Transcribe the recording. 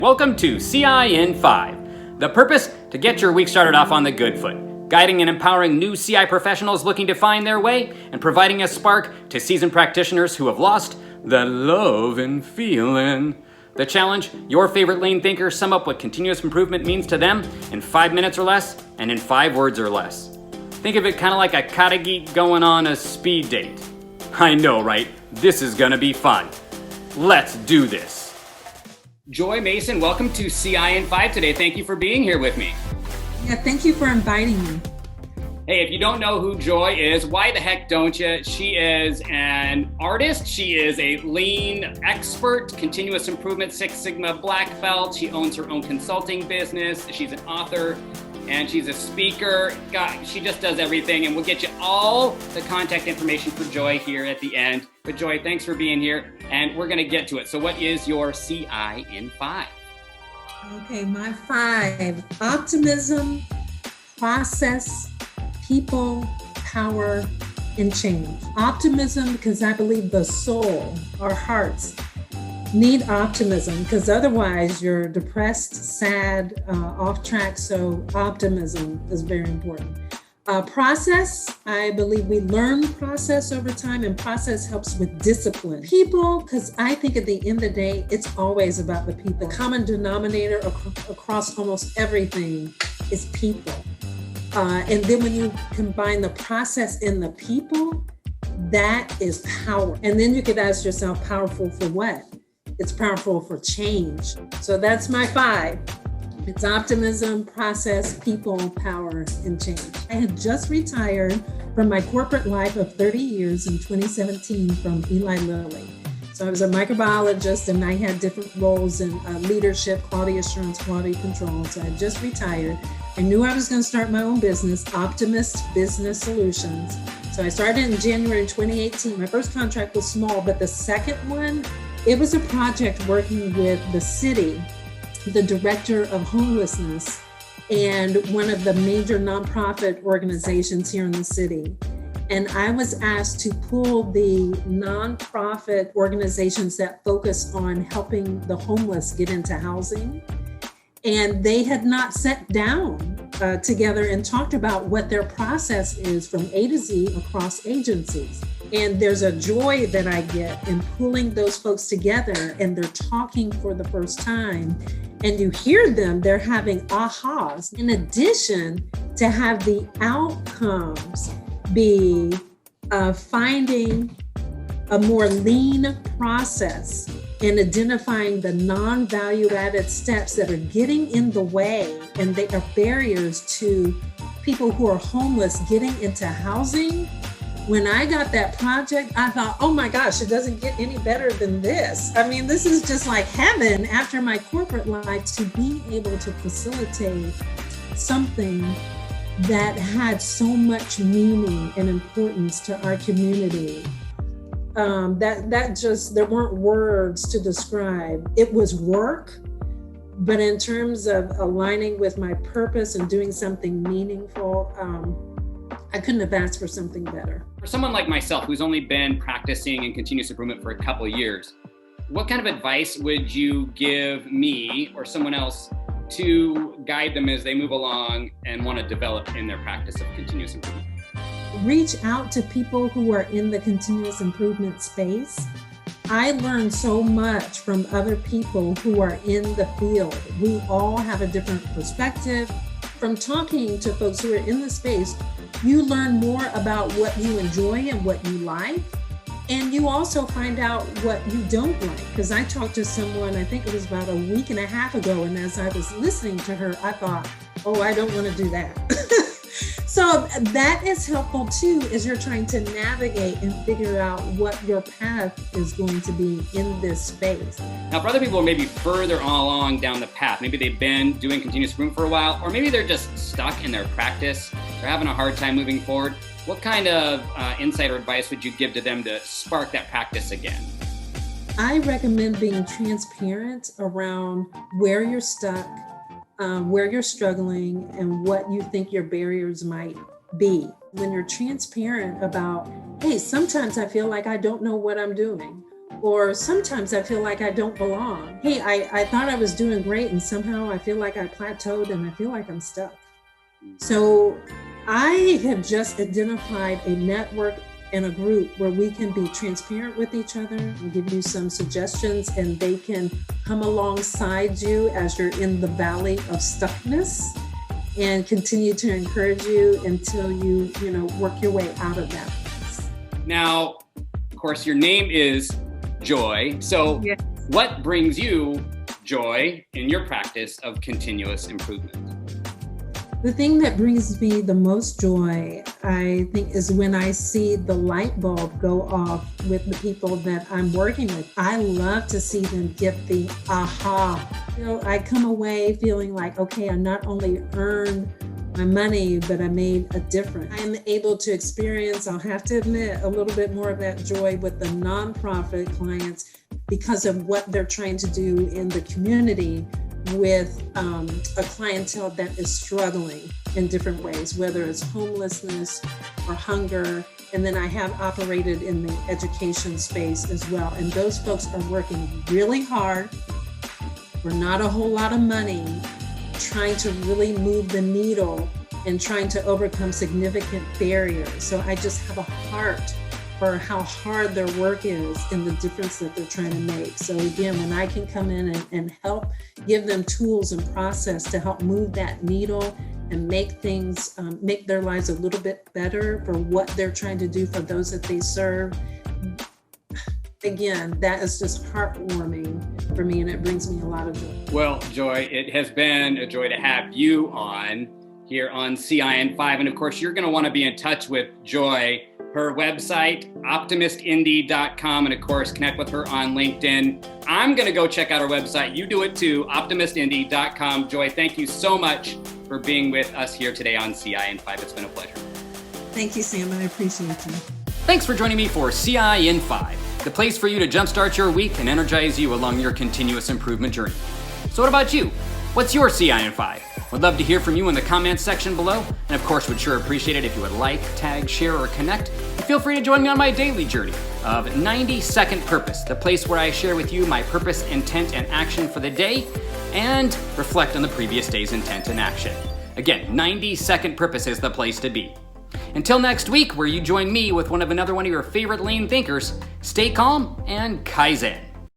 Welcome to CI in 5. The purpose? To get your week started off on the good foot, guiding and empowering new CI professionals looking to find their way, and providing a spark to seasoned practitioners who have lost the love and feeling. The challenge? Your favorite lane thinkers sum up what continuous improvement means to them in 5 minutes or less, and in 5 words or less. Think of it kind of like a kata geek going on a speed date. I know, right? This is gonna be fun. Let's do this. Joy Mason, welcome to CI in 5 today. Thank you for being here with me. Yeah, thank you for inviting me. Hey, if you don't know who Joy is, why the heck don't you? She is an artist. She is a lean expert, continuous improvement, Six Sigma black belt. She owns her own consulting business. She's an author and she's a speaker. God, she just does everything, and we'll get you all the contact information for Joy here at the end. But Joy, thanks for being here, and we're gonna get to it. So what is your CI in 5? Okay, my 5: optimism, process, people, power, and change. Optimism, because I believe the soul, our hearts, need optimism, because otherwise you're depressed, sad, off track. So optimism is very important. Process, I believe we learn process over time, and process helps with discipline. People, because I think at the end of the day, it's always about the people. The common denominator across almost everything is people. And then when you combine the process and the people, that is power. And then you could ask yourself, powerful for what? It's powerful for change. So that's my 5. It's optimism, process, people, power, and change. I had just retired from my corporate life of 30 years in 2017 from Eli Lilly. So I was a microbiologist, and I had different roles in leadership, quality assurance, quality control. So I just retired. I knew I was going to start my own business, Optimist Business Solutions. So I started in January 2018. My first contract was small, but the second one, it was a project working with the city, the director of homelessness, and one of the major nonprofit organizations here in the city. And I was asked to pull the nonprofit organizations that focus on helping the homeless get into housing. And they had not sat down together and talked about what their process is from A to Z across agencies. And there's a joy that I get in pulling those folks together, and they're talking for the first time. And you hear them, they're having ahas, in addition to have the outcomes be finding a more lean process and identifying the non-value added steps that are getting in the way, and they are barriers to people who are homeless getting into housing. When I got that project, I thought, oh my gosh, it doesn't get any better than this. I mean, this is just like heaven after my corporate life, to be able to facilitate something that had so much meaning and importance to our community. There weren't words to describe. It was work, but in terms of aligning with my purpose and doing something meaningful, I couldn't have asked for something better. For someone like myself who's only been practicing in continuous improvement for a couple of years, what kind of advice would you give me or someone else to guide them as they move along and want to develop in their practice of continuous improvement? Reach out to people who are in the continuous improvement space. I learned so much from other people who are in the field. We all have a different perspective. From talking to folks who are in the space, you learn more about what you enjoy and what you like. And you also find out what you don't like. Because I talked to someone, I think it was about a week and a half ago, and as I was listening to her, I thought, oh, I don't want to do that. So that is helpful too, as you're trying to navigate and figure out what your path is going to be in this space. Now, for other people who are maybe further along down the path, maybe they've been doing continuous improvement for a while, or maybe they're just stuck in their practice, they're having a hard time moving forward. What kind of insight or advice would you give to them to spark that practice again? I recommend being transparent around where you're stuck, where you're struggling, and what you think your barriers might be. When you're transparent about, hey, sometimes I feel like I don't know what I'm doing, Or sometimes I feel like I don't belong. Hey, I thought I was doing great and somehow I feel like I plateaued and I feel like I'm stuck. So I have just identified a network and a group where we can be transparent with each other and give you some suggestions, and they can come alongside you as you're in the valley of stuckness and continue to encourage you until you work your way out of that place. Now, of course, your name is Joy. So Yes. What brings you joy in your practice of continuous improvement? The thing that brings me the most joy, I think, is when I see the light bulb go off with the people that I'm working with. I love to see them get the aha. I come away feeling like, okay, I not only earned my money, but I made a difference. I am able to experience, I'll have to admit, a little bit more of that joy with the nonprofit clients because of what they're trying to do in the community with a clientele that is struggling in different ways, whether it's homelessness or hunger. And then I have operated in the education space as well. And those folks are working really hard for not a whole lot of money, trying to really move the needle and trying to overcome significant barriers. So I just have a heart for how hard their work is and the difference that they're trying to make. So again, when I can come in and help give them tools and process to help move that needle and make things, make their lives a little bit better for what they're trying to do for those that they serve, again, that is just heartwarming for me, and it brings me a lot of joy. Well, Joy, it has been a joy to have you on here on CIN5. And of course, you're going to want to be in touch with Joy. Her website, optimistindy.com, and of course, connect with her on LinkedIn. I'm going to go check out her website. You do it too, optimistindy.com. Joy, thank you so much for being with us here today on CIN5. It's been a pleasure. Thank you, Sam. I appreciate you. Thanks for joining me for CIN5, the place for you to jumpstart your week and energize you along your continuous improvement journey. So what about you? What's your CIN5? Would love to hear from you in the comments section below, and of course would sure appreciate it if you would like, tag, share, or connect. And feel free to join me on my daily journey of 90-Second Purpose, the place where I share with you my purpose, intent, and action for the day, and reflect on the previous day's intent and action. Again, 90-Second Purpose is the place to be. Until next week, where you join me with another one of your favorite lane thinkers, stay calm and Kaizen.